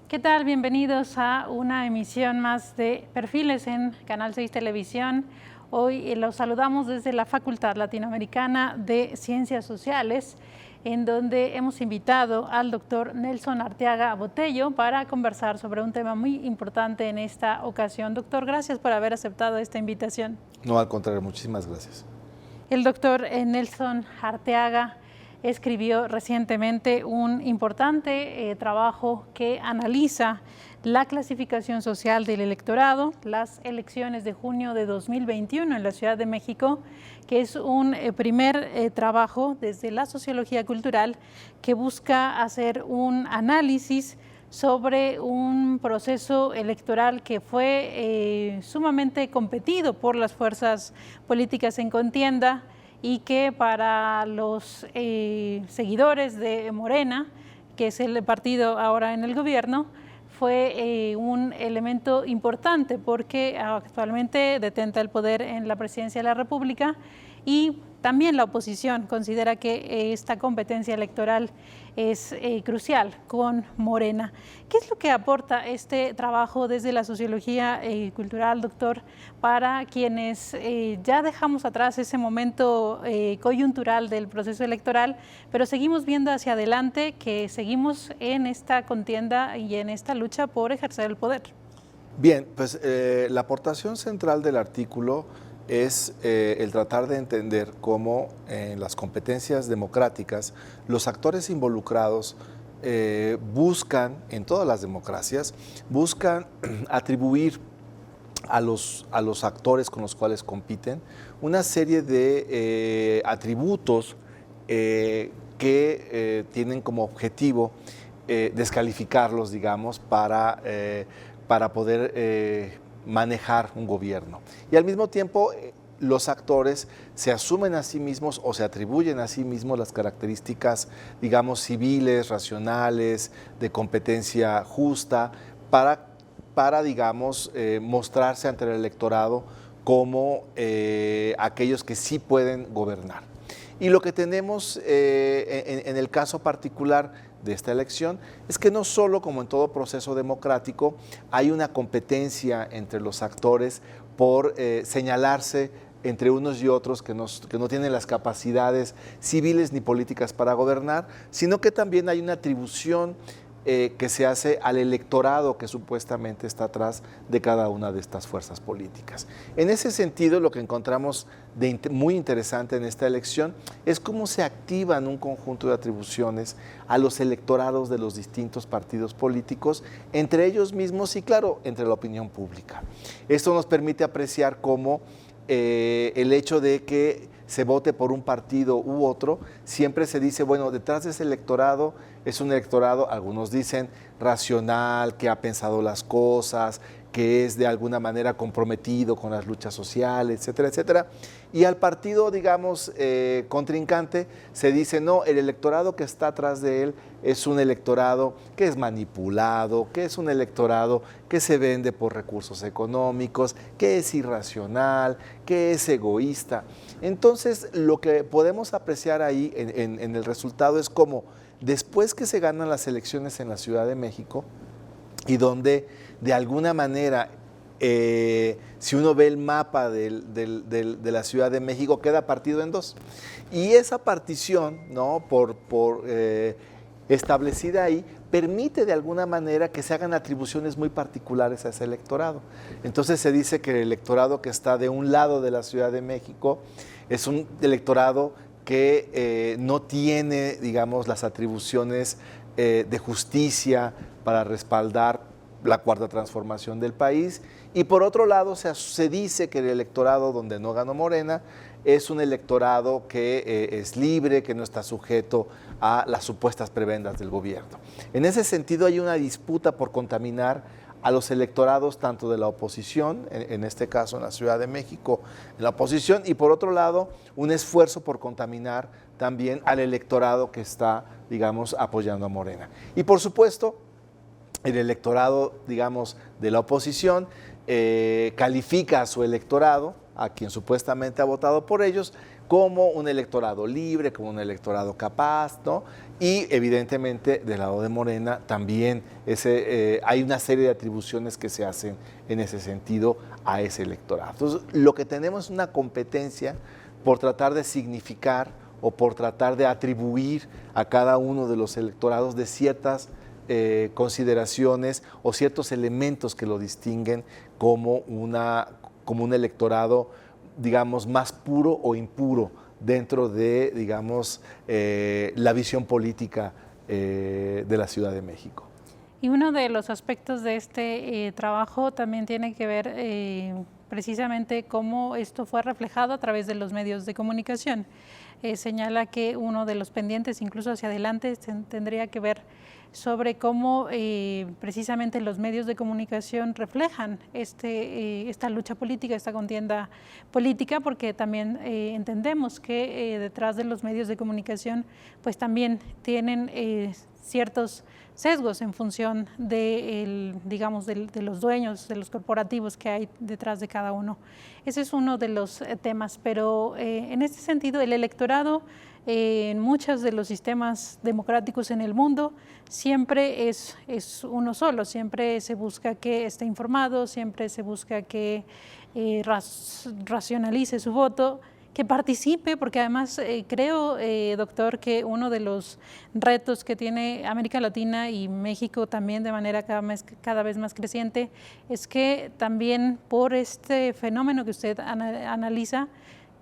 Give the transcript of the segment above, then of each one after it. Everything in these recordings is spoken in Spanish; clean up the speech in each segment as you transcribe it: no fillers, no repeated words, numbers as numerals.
¿Qué tal? Bienvenidos a una emisión más de Perfiles en Canal 6 Televisión. Hoy los saludamos desde la Facultad Latinoamericana de Ciencias Sociales, en donde hemos invitado al doctor Nelson Arteaga Botello para conversar sobre un tema muy importante en esta ocasión. Doctor, gracias por haber aceptado esta invitación. No, al contrario, muchísimas gracias. El doctor Nelson Arteaga escribió recientemente un importante trabajo que analiza la clasificación social del electorado, las elecciones de junio de 2021 en la Ciudad de México, que es un primer trabajo desde la sociología cultural que busca hacer un análisis sobre un proceso electoral que fue sumamente competido por las fuerzas políticas en contienda, y que para los seguidores de Morena, que es el partido ahora en el gobierno, fue un elemento importante porque actualmente detenta el poder en la presidencia de la República y también la oposición considera que esta competencia electoral es crucial con Morena. ¿Qué es lo que aporta este trabajo desde la sociología cultural, doctor, para quienes ya dejamos atrás ese momento coyuntural del proceso electoral, pero seguimos viendo hacia adelante que seguimos en esta contienda y en esta lucha por ejercer el poder? Bien, pues la aportación central del artículo es el tratar de entender cómo en las competencias democráticas los actores involucrados buscan, en todas las democracias, buscan atribuir a los actores con los cuales compiten una serie de atributos que tienen como objetivo descalificarlos, digamos, para poder manejar un gobierno. Y al mismo tiempo, los actores se asumen a sí mismos o se atribuyen a sí mismos las características, digamos, civiles, racionales, de competencia justa, para digamos, mostrarse ante el electorado como aquellos que sí pueden gobernar. Y lo que tenemos en el caso particular de esta elección es que no solo, como en todo proceso democrático, hay una competencia entre los actores por señalarse entre unos y otros que no tienen las capacidades civiles ni políticas para gobernar, sino que también hay una atribución que se hace al electorado que supuestamente está atrás de cada una de estas fuerzas políticas. En ese sentido, lo que encontramos muy interesante en esta elección es cómo se activan un conjunto de atribuciones a los electorados de los distintos partidos políticos, entre ellos mismos y, claro, entre la opinión pública. Esto nos permite apreciar cómo el hecho de que se vote por un partido u otro, siempre se dice, bueno, detrás de ese electorado es un electorado, algunos dicen, racional, que ha pensado las cosas, que es de alguna manera comprometido con las luchas sociales, etcétera, etcétera. Y al partido, digamos, contrincante, se dice, no, el electorado que está atrás de él es un electorado que es manipulado, que es un electorado que se vende por recursos económicos, que es irracional, que es egoísta. Entonces, lo que podemos apreciar ahí en el resultado es cómo después que se ganan las elecciones en la Ciudad de México y donde de alguna manera, si uno ve el mapa de la Ciudad de México, queda partido en dos. Y esa partición, ¿no?, establecida ahí, permite de alguna manera que se hagan atribuciones muy particulares a ese electorado. Entonces se dice que el electorado que está de un lado de la Ciudad de México es un electorado que no tiene, digamos, las atribuciones de justicia para respaldar la cuarta transformación del país, y por otro lado se dice que el electorado donde no ganó Morena es un electorado que es libre, que no está sujeto a las supuestas prebendas del gobierno. En ese sentido hay una disputa por contaminar a los electorados tanto de la oposición, en este caso en la Ciudad de México, en la oposición, y por otro lado, un esfuerzo por contaminar también al electorado que está, digamos, apoyando a Morena. Y por supuesto, el electorado, digamos, de la oposición califica a su electorado, a quien supuestamente ha votado por ellos, como un electorado libre, como un electorado capaz, ¿no? Y evidentemente del lado de Morena también hay una serie de atribuciones que se hacen en ese sentido a ese electorado. Entonces, lo que tenemos es una competencia por tratar de significar o por tratar de atribuir a cada uno de los electorados de ciertas consideraciones o ciertos elementos que lo distinguen como un electorado, digamos, más puro o impuro dentro de, digamos, la visión política de la Ciudad de México. Y uno de los aspectos de este trabajo también tiene que ver precisamente cómo esto fue reflejado a través de los medios de comunicación. Señala que uno de los pendientes, incluso hacia adelante, tendría que ver sobre cómo precisamente los medios de comunicación reflejan esta lucha política, esta contienda política, porque también entendemos que detrás de los medios de comunicación pues también tienen ciertos sesgos en función de, digamos, de los dueños, de los corporativos que hay detrás de cada uno. Ese es uno de los temas, pero en este sentido el electorado en muchos de los sistemas democráticos en el mundo siempre es uno solo, siempre se busca que esté informado, siempre se busca que racionalice su voto, que participe, porque además creo, doctor, que uno de los retos que tiene América Latina y México también de manera cada vez más creciente es que también por este fenómeno que usted analiza,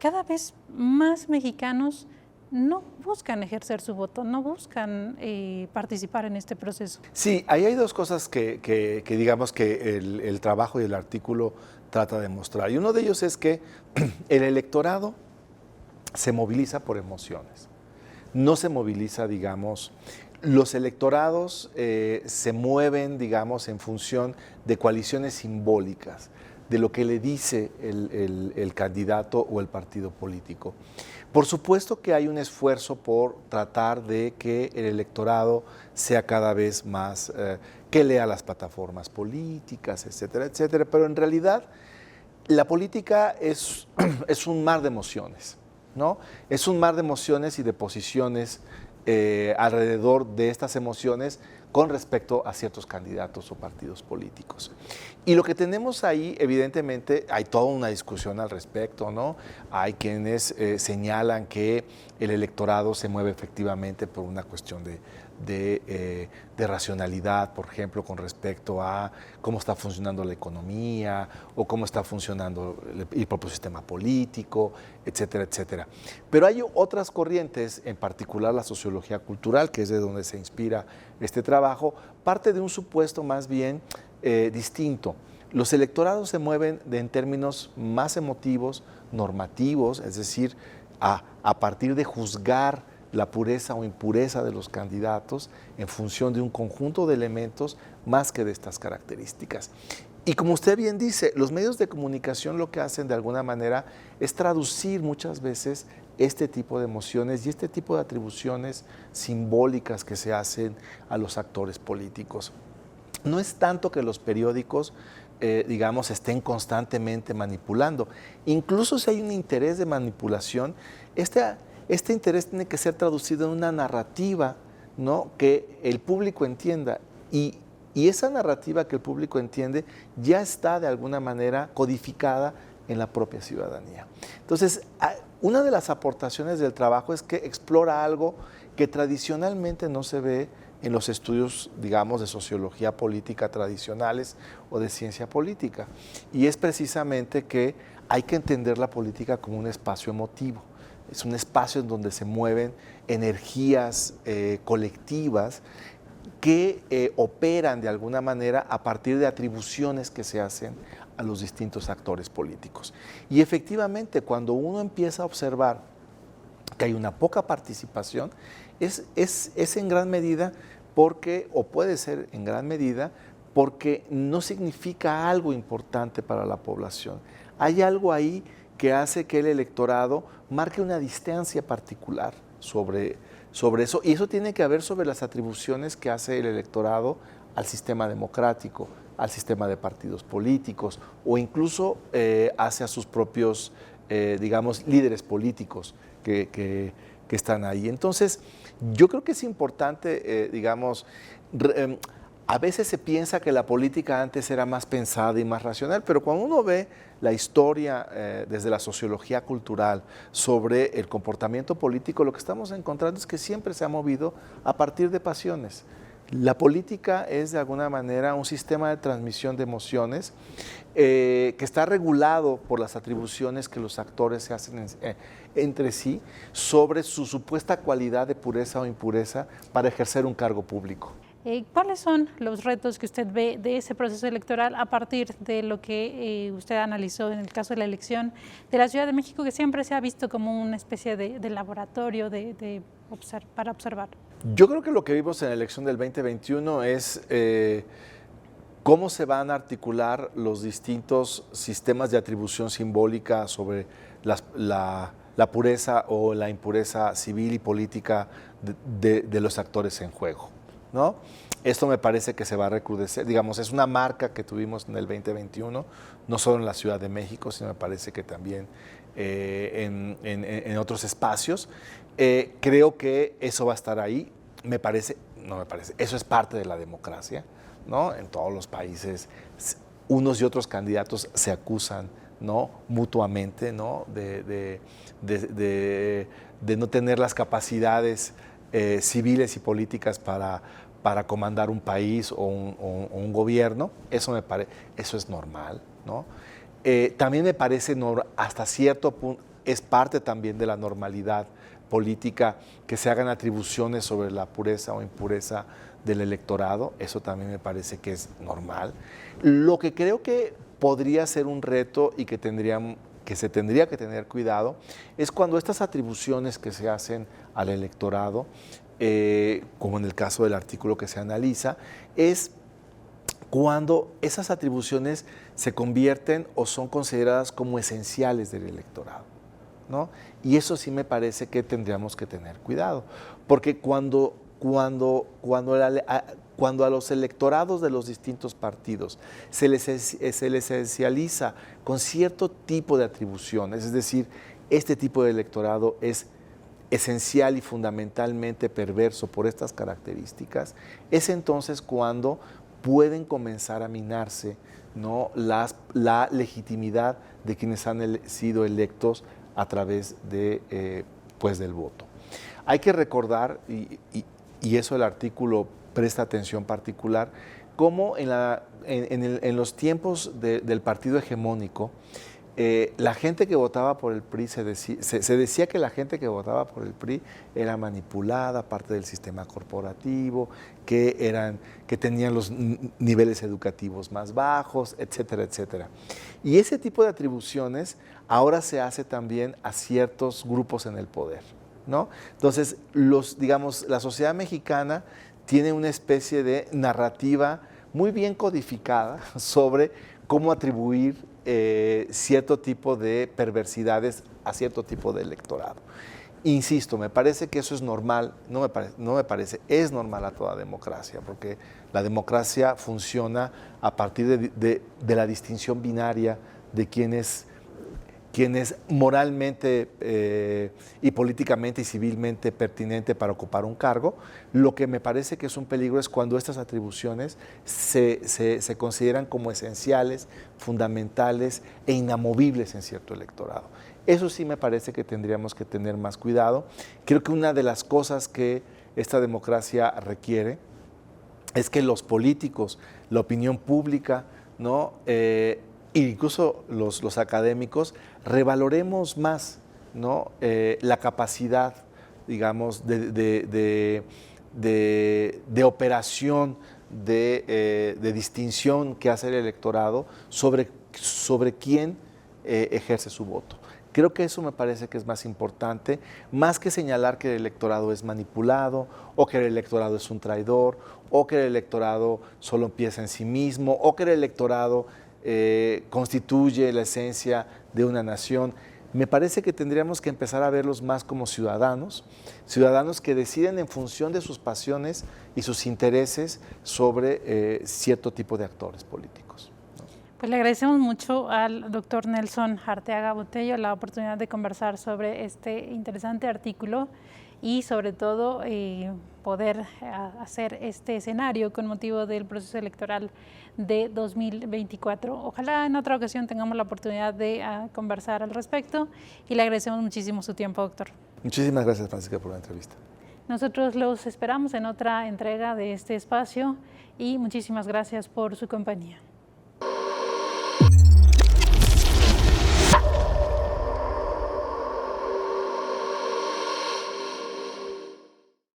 cada vez más mexicanos no buscan ejercer su voto, no buscan participar en este proceso. Sí, ahí hay dos cosas que digamos que el trabajo y el artículo trata de mostrar. Y uno de ellos es que el electorado se moviliza por emociones, no se moviliza, digamos, los electorados se mueven, digamos, en función de coaliciones simbólicas, de lo que le dice el candidato o el partido político. Por supuesto que hay un esfuerzo por tratar de que el electorado sea cada vez más, que lea las plataformas políticas, etcétera, etcétera, pero en realidad la política es un mar de emociones, ¿no? Es un mar de emociones y de posiciones alrededor de estas emociones con respecto a ciertos candidatos o partidos políticos. Y lo que tenemos ahí, evidentemente, hay toda una discusión al respecto, ¿no? Hay quienes señalan que el electorado se mueve efectivamente por una cuestión de racionalidad, por ejemplo, con respecto a cómo está funcionando la economía o cómo está funcionando el propio sistema político, etcétera, etcétera. Pero hay otras corrientes, en particular la sociología cultural, que es de donde se inspira este trabajo, parte de un supuesto más bien distinto. Los electorados se mueven en términos más emotivos, normativos, es decir, a partir de juzgar la pureza o impureza de los candidatos en función de un conjunto de elementos más que de estas características. Y como usted bien dice, los medios de comunicación lo que hacen de alguna manera es traducir muchas veces este tipo de emociones y este tipo de atribuciones simbólicas que se hacen a los actores políticos. No es tanto que los periódicos, digamos, estén constantemente manipulando. Incluso si hay un interés de manipulación, este interés tiene que ser traducido en una narrativa, ¿no?, que el público entienda. Y esa narrativa que el público entiende ya está de alguna manera codificada en la propia ciudadanía. Entonces, una de las aportaciones del trabajo es que explora algo que tradicionalmente no se ve en los estudios, digamos, de sociología política tradicionales o de ciencia política. Y es precisamente que hay que entender la política como un espacio emotivo. Es un espacio en donde se mueven energías colectivas que operan de alguna manera a partir de atribuciones que se hacen a los distintos actores políticos. Y efectivamente, cuando uno empieza a observar que hay una poca participación, es en gran medida porque, o puede ser en gran medida, porque no significa algo importante para la población. Hay algo ahí que hace que el electorado marque una distancia particular sobre eso, y eso tiene que ver sobre las atribuciones que hace el electorado al sistema democrático, al sistema de partidos políticos, o incluso hacia sus propios, digamos, líderes políticos que están ahí. Entonces, yo creo que es importante, digamos, a veces se piensa que la política antes era más pensada y más racional, pero cuando uno ve la historia desde la sociología cultural sobre el comportamiento político, lo que estamos encontrando es que siempre se ha movido a partir de pasiones. La política es de alguna manera un sistema de transmisión de emociones que está regulado por las atribuciones que los actores se hacen entre sí sobre su supuesta cualidad de pureza o impureza para ejercer un cargo público. ¿Cuáles son los retos que usted ve de ese proceso electoral a partir de lo que usted analizó en el caso de la elección de la Ciudad de México, que siempre se ha visto como una especie de laboratorio para observar? Yo creo que lo que vimos en la elección del 2021 es cómo se van a articular los distintos sistemas de atribución simbólica sobre la pureza o la impureza civil y política de los actores en juego, ¿no? Esto me parece que se va a recrudecer, digamos, es una marca que tuvimos en el 2021, no solo en la Ciudad de México, sino me parece que también en otros espacios. Creo que eso va a estar ahí, eso es parte de la democracia, ¿no? En todos los países, unos y otros candidatos se acusan, ¿no?, mutuamente, ¿no?, de no tener las capacidades civiles y políticas para comandar un país o un gobierno. Eso es normal, ¿no? También me parece, hasta cierto punto, es parte también de la normalidad política que se hagan atribuciones sobre la pureza o impureza del electorado. Eso también me parece que es normal. Lo que creo que podría ser un reto y que se tendría que tener cuidado es cuando estas atribuciones que se hacen al electorado, como en el caso del artículo que se analiza, es cuando esas atribuciones se convierten o son consideradas como esenciales del electorado, ¿no? Y eso sí me parece que tendríamos que tener cuidado, porque cuando a los electorados de los distintos partidos se les esencializa con cierto tipo de atribuciones, es decir, este tipo de electorado es esencial y fundamentalmente perverso por estas características, es entonces cuando pueden comenzar a minarse, ¿no?, la legitimidad de quienes han sido electos a través del voto. Hay que recordar, y eso el artículo presta atención particular, cómo en los tiempos del partido hegemónico, la gente que votaba por el PRI, se decía que la gente que votaba por el PRI era manipulada, parte del sistema corporativo, que tenían los niveles educativos más bajos, etcétera, etcétera. Y ese tipo de atribuciones ahora se hace también a ciertos grupos en el poder, ¿no? Entonces, la sociedad mexicana tiene una especie de narrativa muy bien codificada sobre cómo atribuir cierto tipo de perversidades a cierto tipo de electorado. Insisto, me parece que eso es normal, es normal a toda democracia, porque la democracia funciona a partir de la distinción binaria de quienes moralmente y políticamente y civilmente pertinente para ocupar un cargo. Lo que me parece que es un peligro es cuando estas atribuciones se consideran como esenciales, fundamentales e inamovibles en cierto electorado. Eso sí me parece que tendríamos que tener más cuidado. Creo que una de las cosas que esta democracia requiere es que los políticos, la opinión pública, ¿no?, incluso los académicos, revaloremos más, ¿no?, la capacidad, digamos, de operación, de distinción que hace el electorado sobre quién ejerce su voto. Creo que eso me parece que es más importante, más que señalar que el electorado es manipulado, o que el electorado es un traidor, o que el electorado solo piensa en sí mismo, o que el electorado constituye la esencia de una nación. Me parece que tendríamos que empezar a verlos más como ciudadanos, ciudadanos que deciden en función de sus pasiones y sus intereses sobre cierto tipo de actores políticos. Pues le agradecemos mucho al doctor Nelson Arteaga Botello la oportunidad de conversar sobre este interesante artículo y sobre todo poder hacer este escenario con motivo del proceso electoral de 2024. Ojalá en otra ocasión tengamos la oportunidad de conversar al respecto y le agradecemos muchísimo su tiempo, doctor. Muchísimas gracias, Francisca, por la entrevista. Nosotros los esperamos en otra entrega de este espacio y muchísimas gracias por su compañía.